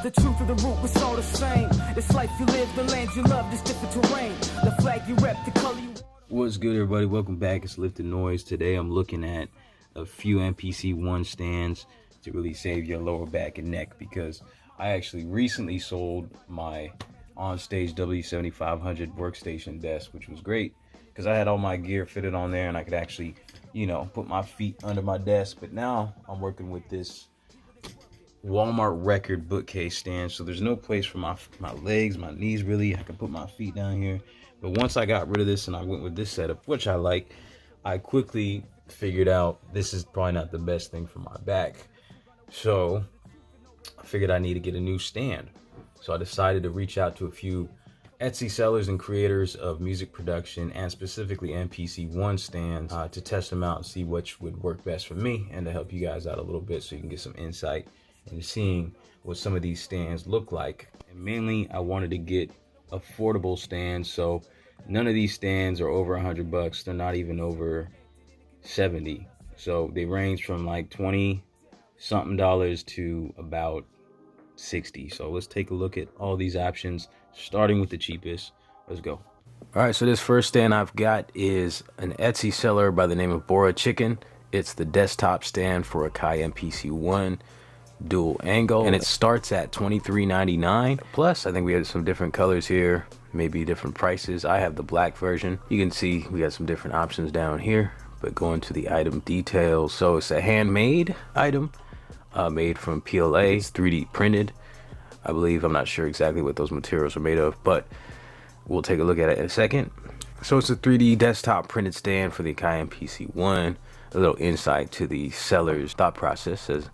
The truth of the root was all the same. This life you live, the land you love, this different terrain. The flag you rep, the color you... What's good, everybody? Welcome back. It's Lifted Noise. Today I'm looking at a few MPC ONE stands to really save your lower back and neck, because I actually recently sold my on-stage W7500 workstation desk, which was great because I had all my gear fitted on there and I could actually, you know, put my feet under my desk. But now I'm working with this Walmart record bookcase stand, so there's no place for my legs, my knees, really. I can put my feet down here. But once I got rid of this and I went with this setup, which I like, I quickly figured out this is probably not the best thing for my back. So I figured I need to get a new stand. So I decided to reach out to a few Etsy sellers and creators of music production, and specifically MPC ONE stands, to test them out and see which would work best for me, and to help you guys out a little bit so you can get some insight into seeing what some of these stands look like. And mainly I wanted to get affordable stands, so none of these stands are over $100. They're not even over 70. So they range from like 20 something dollars to about 60. So let's take a look at all these options, starting with the cheapest. Let's go. All right, so this first stand I've got is an Etsy seller by the name of Bora Chicken. It's the desktop stand for Akai MPC ONE dual angle, and it starts at $23.99. Plus I think we have some different colors here, maybe different prices. I have the black version. You can see we got some different options down here. But going to the item details, so it's a handmade item, made from PLA. It's 3D printed, I believe. I'm not sure exactly what those materials are made of, but we'll take a look at it in a second. So it's a 3D desktop printed stand for the Akai MPC ONE. A little insight to the seller's thought process says,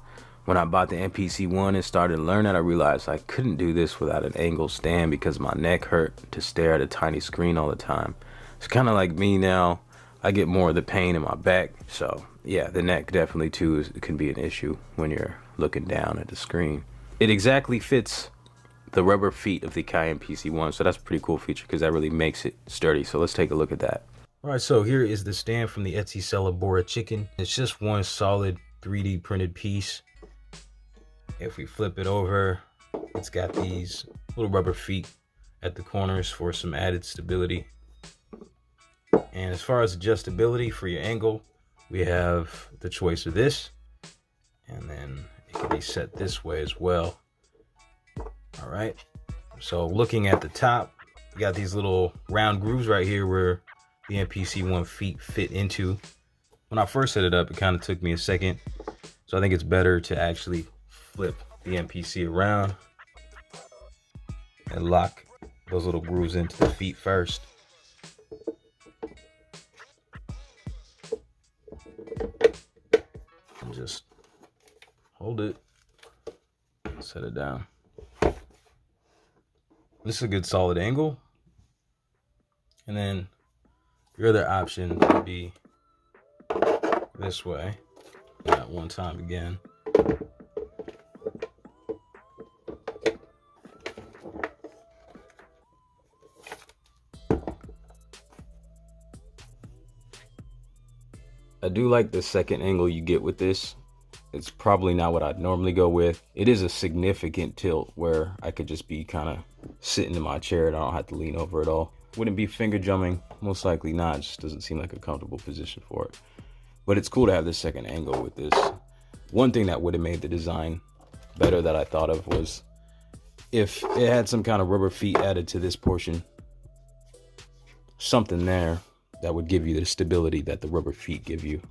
when I bought the MPC ONE and started learning, I realized I couldn't do this without an angle stand because my neck hurt to stare at a tiny screen all the time. It's kind of like me now. I get more of the pain in my back. So yeah, the neck definitely too can be an issue when you're looking down at the screen. It exactly fits the rubber feet of the Akai MPC ONE, so that's a pretty cool feature because that really makes it sturdy. So let's take a look at that. All right, so here is the stand from the Etsy seller Bora Chicken. It's just one solid 3D printed piece. If we flip it over, it's got these little rubber feet at the corners for some added stability. And as far as adjustability for your angle, we have the choice of this, and then it can be set this way as well. All right, so looking at the top, we got these little round grooves right here where the MPC ONE feet fit into. When I first set it up, it kind of took me a second, so I think it's better to actually flip the MPC around and lock those little grooves into the feet first. And just hold it, set it down. This is a good solid angle. And then your other option would be this way. That one time again. I do like the second angle you get with this. It's probably not what I'd normally go with. It is a significant tilt where I could just be kind of sitting in my chair and I don't have to lean over at all. Wouldn't be finger drumming, most likely not. It just doesn't seem like a comfortable position for it. But it's cool to have this second angle with this. One thing that would have made the design better that I thought of was if it had some kind of rubber feet added to this portion, something there that would give you the stability that the rubber feet give you,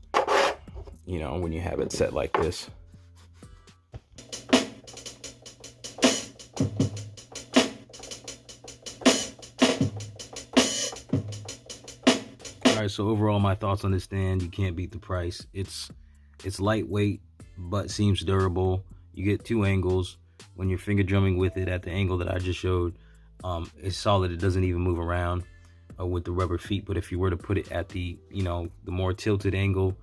you know, when you have it set like this. All right, so overall my thoughts on this stand: you can't beat the price. It's lightweight but seems durable. You get two angles. When you're finger drumming with it at the angle that I just showed, it's solid. It doesn't even move around with the rubber feet. But if you were to put it at the, you know, the more tilted angle,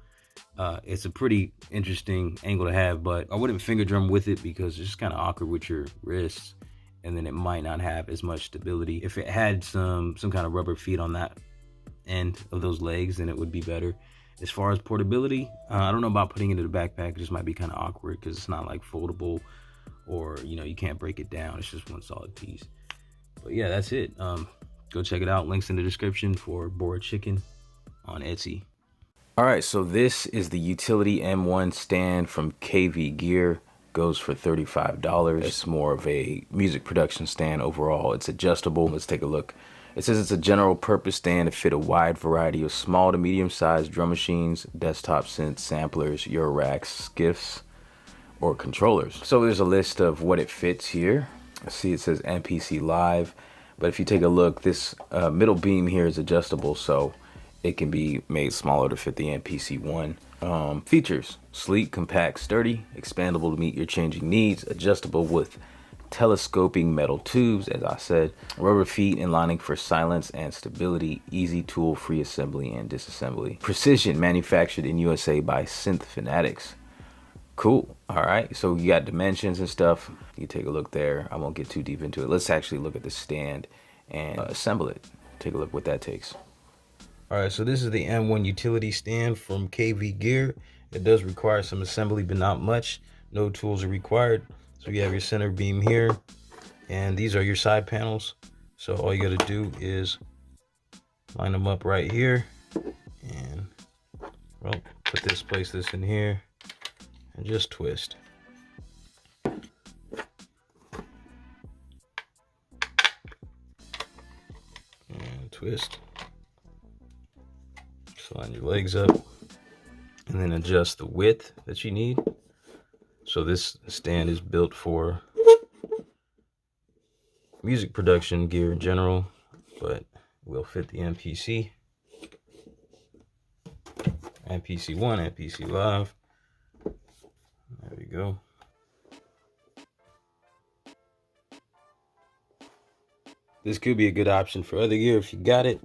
it's a pretty interesting angle to have. But I wouldn't finger drum with it because it's just kind of awkward with your wrists, and then it might not have as much stability. If it had some kind of rubber feet on that end of those legs, then it would be better. As far as portability, I don't know about putting it in a backpack. It just might be kind of awkward because it's not like foldable or you can't break it down. It's just one solid piece. But yeah, that's it. Go check it out. Links in the description for Bora Chicken on Etsy. All right, so this is the utility M1 stand from KV Gear. Goes for $35. It's more of a music production stand overall. It's adjustable. Let's take a look. It says it's a general purpose stand to fit a wide variety of small to medium sized drum machines, desktop synths, samplers, Euro racks, skiffs, or controllers. So there's a list of what it fits here. See, it says MPC Live, but if you take a look, this middle beam here is adjustable, so it can be made smaller to fit the MPC ONE. Features: sleek, compact, sturdy, expandable to meet your changing needs, adjustable with telescoping metal tubes, as I said, rubber feet and lining for silence and stability, easy tool free assembly and disassembly, precision, manufactured in USA by Synth Fanatics. Cool. All right, so you got dimensions and stuff. You take a look there. I won't get too deep into it. Let's actually look at the stand and assemble it. Take a look what that takes. All right, so this is the M1 utility stand from KV Gear. It does require some assembly, but not much. No tools are required. So you have your center beam here, and these are your side panels. So all you got to do is line them up right here, and well, place this in here, and just twist. And twist. So line your legs up, and then adjust the width that you need. So this stand is built for music production gear in general, but will fit the MPC ONE, MPC Live. There we go. This could be a good option for other gear if you got it.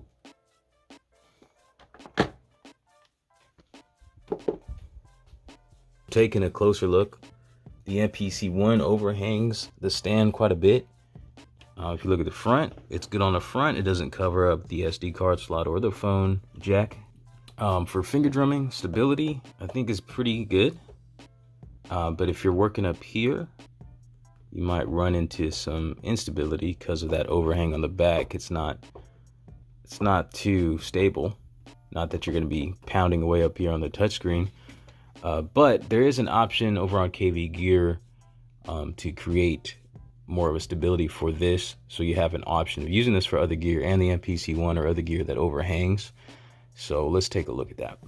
Taking a closer look, the MPC ONE overhangs the stand quite a bit. If you look at the front, it's good on the front. It doesn't cover up the SD card slot or the phone jack. For finger drumming, stability, I think is pretty good. But if you're working up here, you might run into some instability because of that overhang on the back. It's not too stable. Not that you're going to be pounding away up here on the touchscreen. But there is an option over on KV Gear to create more of a stability for this. So you have an option of using this for other gear and the MPC ONE or other gear that overhangs. So let's take a look at that.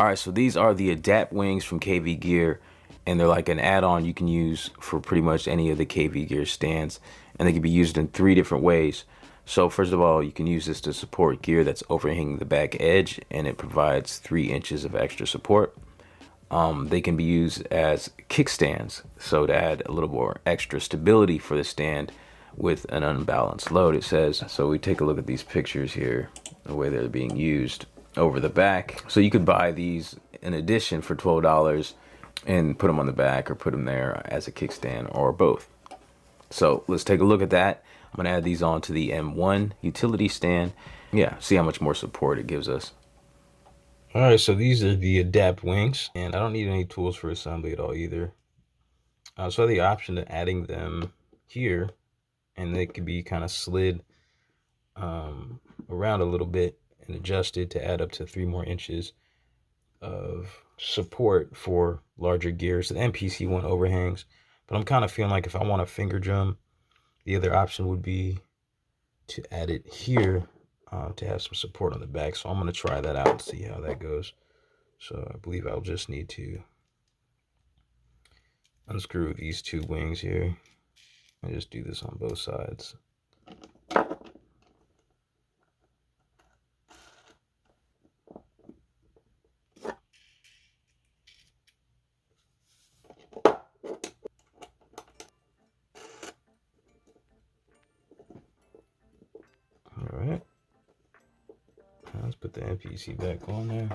All right, so these are the Adapt wings from KV Gear, and they're like an add-on you can use for pretty much any of the KV Gear stands, and they can be used in 3 different ways. So first of all, you can use this to support gear that's overhanging the back edge, and it provides 3 inches of extra support. They can be used as kickstands, so to add a little more extra stability for the stand with an unbalanced load, it says. So we take a look at these pictures here, the way they're being used over the back. So you could buy these in addition for $12 and put them on the back or put them there as a kickstand or both. So let's take a look at that. I'm gonna add these on to the M1 utility stand. Yeah, see how much more support it gives us. All right, so these are the Adapt wings, and I don't need any tools for assembly at all either. So I have the option of adding them here, and they could be kind of slid around a little bit and adjusted to add up to 3 more inches of support for larger gears. The MPC ONE overhangs, but I'm kind of feeling like if I want a finger drum, the other option would be to add it here. To have some support on the back. So I'm going to try that out and see how that goes. So I believe I'll just need to unscrew these 2 wings here. I just do this on both sides. All right. Let's put the MPC back on there.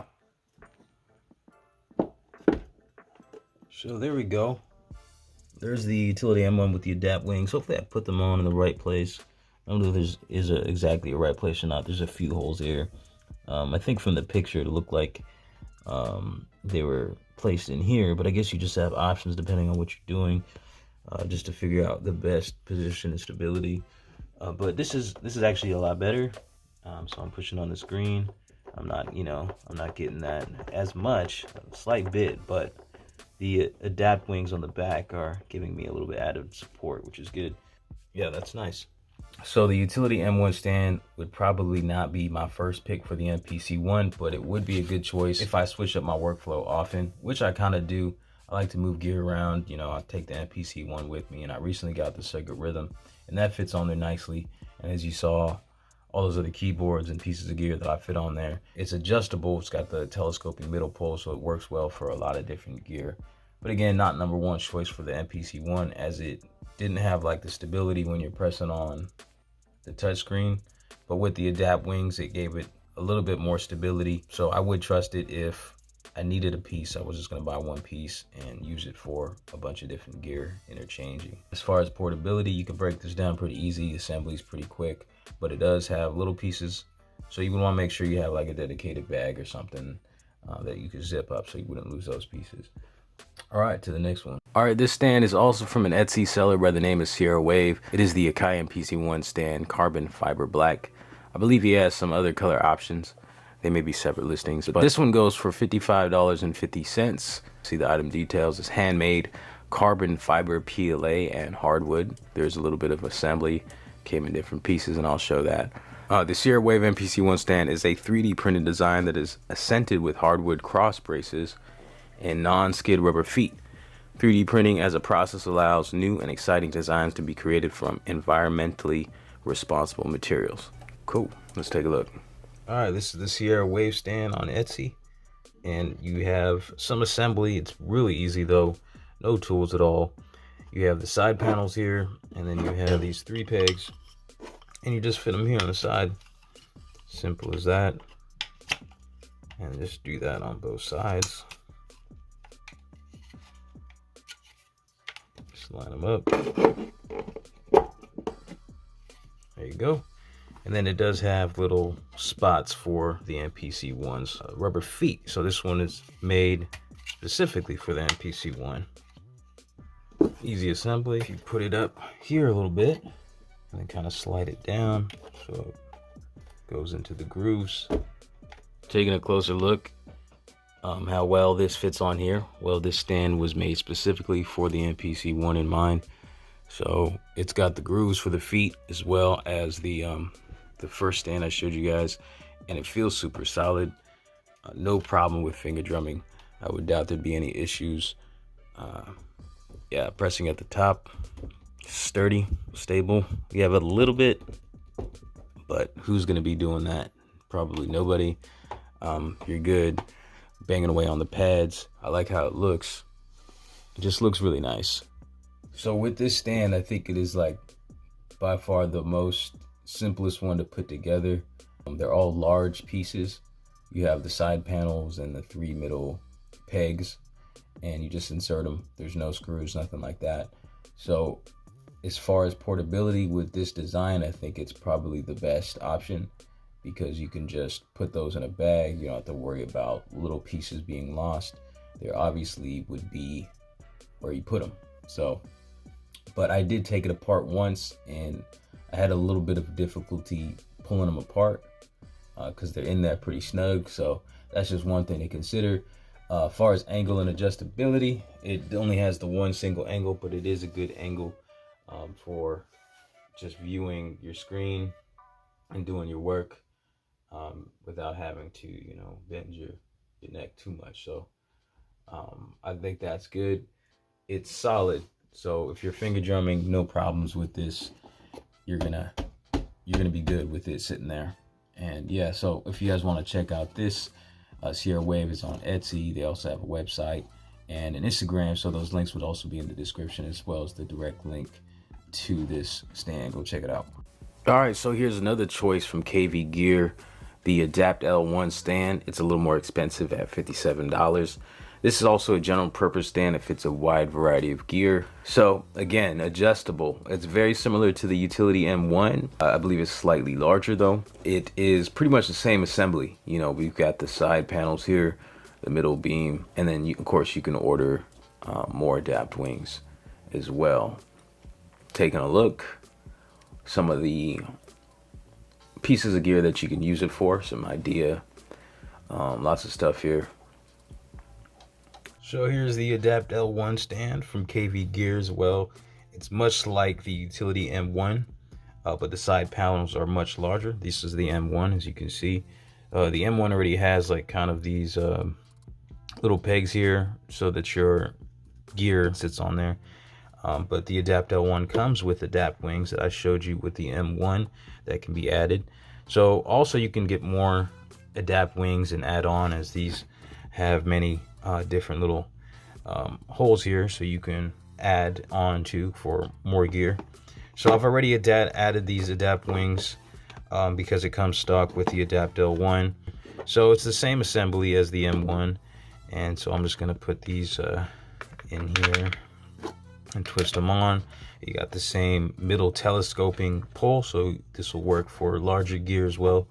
So there we go. There's the utility M1 with the Adapt wings. Hopefully I put them on in the right place. I don't know if there's exactly a right place or not. There's a few holes here. I think from the picture it looked like they were placed in here, but I guess you just have options depending on what you're doing. just to figure out the best position and stability. But this is actually a lot better. So I'm pushing on the screen. I'm not getting that as much, a slight bit, but the adapt wings on the back are giving me a little bit added support, which is good. Yeah, that's nice. So the utility M1 stand would probably not be my first pick for the MPC One, but it would be a good choice if I switch up my workflow often, which I kind of do. I like to move gear around. I take the MPC One with me, and I recently got the Circuit Rhythm, and that fits on there nicely. And as you saw, all those other keyboards and pieces of gear that I fit on there, it's adjustable. It's got the telescoping middle pole, so it works well for a lot of different gear. But again, not number one choice for the MPC One, as it didn't have like the stability when you're pressing on the touchscreen. But with the adapt wings, it gave it a little bit more stability. So I would trust it if I needed a piece. I was just gonna buy one piece and use it for a bunch of different gear interchanging. As far as portability, you can break this down pretty easy. Assembly is pretty quick, but it does have little pieces. So you would wanna make sure you have like a dedicated bag or something that you could zip up so you wouldn't lose those pieces. All right, to the next one. All right, this stand is also from an Etsy seller by the name of Sierra Wave. It is the Akai MPC ONE stand, carbon fiber black. I believe he has some other color options. They may be separate listings, but this one goes for $55.50. See the item details. It's handmade, carbon fiber PLA and hardwood. There's a little bit of assembly, came in different pieces, and I'll show that. The Sierra Wave MPC ONE stand is a 3D printed design that is accented with hardwood cross braces and non-skid rubber feet. 3D printing as a process allows new and exciting designs to be created from environmentally responsible materials. Cool, let's take a look. All right, this is the Sierra Wave stand on Etsy, and you have some assembly. It's really easy though, no tools at all. You have the side panels here, and then you have these 3 pegs, and you just fit them here on the side. Simple as that. And just do that on both sides. Line them up. There you go. And then it does have little spots for the MPC One's rubber feet. So this one is made specifically for the MPC One. Easy assembly. If you put it up here a little bit and then kind of slide it down so it goes into the grooves. Taking a closer look how well this fits on here. Well, this stand was made specifically for the MPC One in mind. So it's got the grooves for the feet as well as the first stand I showed you guys, and it feels super solid. No problem with finger drumming. I would doubt there'd be any issues. Yeah, pressing at the top, sturdy, stable. You have a little bit, but who's gonna be doing that? Probably nobody. You're good. Banging away on the pads. I like how it looks. It just looks really nice. So with this stand, I think it is like by far the most simplest one to put together. They're all large pieces. You have the side panels and the 3 middle pegs, and you just insert them. There's no screws, nothing like that. So as far as portability with this design, I think it's probably the best option, because you can just put those in a bag. You don't have to worry about little pieces being lost. There obviously would be where you put them. So, but I did take it apart once, and I had a little bit of difficulty pulling them apart because they're in there pretty snug. So that's just one thing to consider. As far as angle and adjustability, it only has the one single angle, but it is a good angle for just viewing your screen and doing your work. Without having to, bend your neck too much. So I think that's good. It's solid. So if you're finger drumming, no problems with this. You're gonna be good with it sitting there. And yeah, so if you guys want to check out this, Sierra Wave is on Etsy. They also have a website and an Instagram. So those links would also be in the description, as well as the direct link to this stand. Go check it out. All right, so here's another choice from KV Gear. The Adapt L1 stand. It's a little more expensive at $57. This is also a general purpose stand that fits a wide variety of gear. So again, adjustable. It's very similar to the Utility M1. I believe it's slightly larger though. It is pretty much the same assembly. We've got the side panels here, the middle beam, and then of course you can order more adapt wings. as well. Taking a look, some of the pieces of gear that you can use it for, some idea, lots of stuff here. So here's the Adapt L1 stand from KV Gear as well. It's much like the utility M1, but the side panels are much larger. This is the M1, as you can see. The M1 already has like kind of these little pegs here so that your gear sits on there. But the Adapt L1 comes with adapt wings that I showed you with the M1 that can be added. So also you can get more adapt wings and add on, as these have many different little holes here, so you can add on to for more gear. So I've already added these adapt wings because it comes stock with the Adapt L1. So it's the same assembly as the M1, and so I'm just going to put these in here and twist them on. You got the same middle telescoping pole, so this will work for larger gear as well.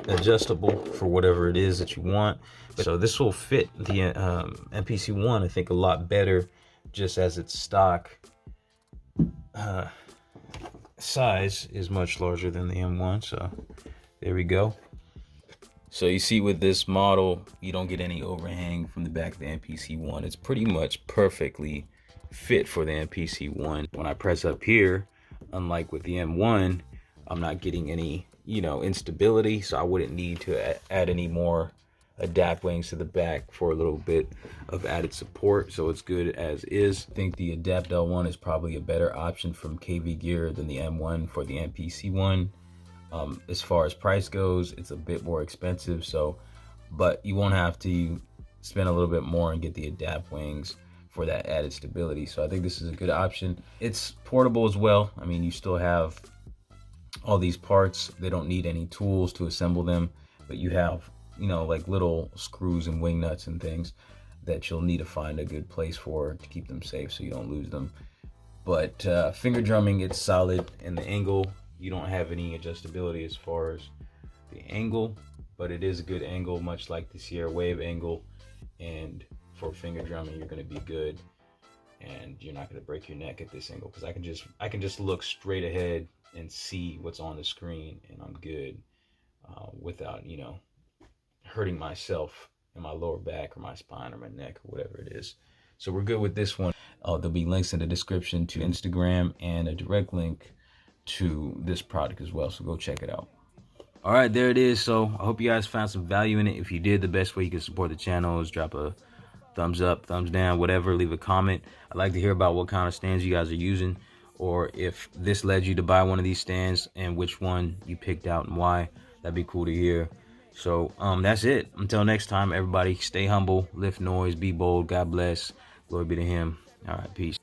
Adjustable for whatever it is that you want. So this will fit the MPC ONE, I think, a lot better just as its stock size is much larger than the M1. So there we go. So you see with this model, you don't get any overhang from the back of the MPC ONE. It's pretty much perfectly fit for the MPC ONE. When I press up here, unlike with the M1, I'm not getting any, you know, instability, so I wouldn't need to add any more adapt wings to the back for a little bit of added support. So it's good as is. I think the Adapt L1 is probably a better option from KV Gear than the M1 for the MPC ONE. As far as price goes, it's a bit more expensive, so but you won't have to spend a little bit more and get the adapt wings for that added stability. So I think this is a good option. It's portable as well. I mean, you still have all these parts. They don't need any tools to assemble them, but you have, you know, like little screws and wing nuts and things that you'll need to find a good place for to keep them safe so you don't lose them. But finger drumming, it's solid, and the angle, you don't have any adjustability as far as the angle, but it is a good angle, much like the Sierra Wave angle. And for finger drumming, you're going to be good, and you're not going to break your neck at this angle, because I can just look straight ahead and see what's on the screen, and I'm good without, you know, hurting myself in my lower back or my spine or my neck or whatever it is. So we're good with this one. There'll be links in the description to Instagram and a direct link to this product as well, so go check it out. All right, there it is. So I hope you guys found some value in it. If you did, the best way you can support the channel is drop a thumbs up, thumbs down, whatever, leave a comment. I'd like to hear about what kind of stands you guys are using, or if this led you to buy one of these stands and which one you picked out and why. That'd be cool to hear. So that's it. Until next time, everybody, stay humble, lift noise, be bold. God bless. Glory be to him. All right, peace.